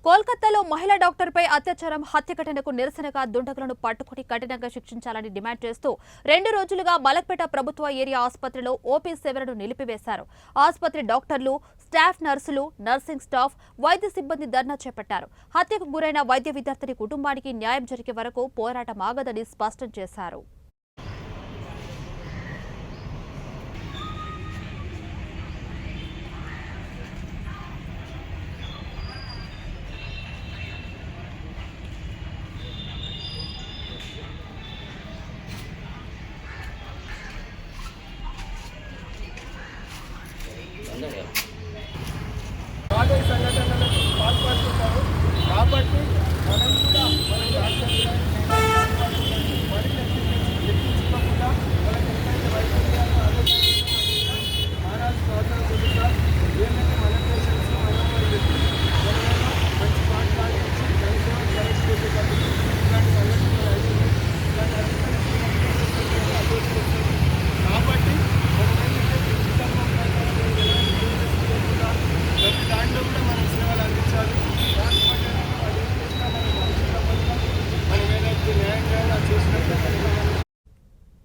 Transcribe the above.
కోల్కతాలో మహిళా డాక్టర్పై అత్యాచారం హత్య ఘటనకు నిరసనగా దుండగులను పట్టుకుని కఠినంగా శిక్షించాలని డిమాండ్ చేస్తూ 2 రోజులుగా మలక్పేట ప్రభుత్వ ఏరియా ఆసుపత్రిలో ఓపీ సేవలను నిలిపివేశారు. ఆసుపత్రి డాక్టర్లు, స్టాఫ్ నర్సులు, నర్సింగ్ స్టాఫ్, వైద్య సిబ్బంది ధర్నా చేపట్టారు. హత్యకు గురైన వైద్య విద్యార్థిని కుటుంబానికి న్యాయం జరిగే వరకు పోరాటం ఆగదని స్పష్టం చేశారు.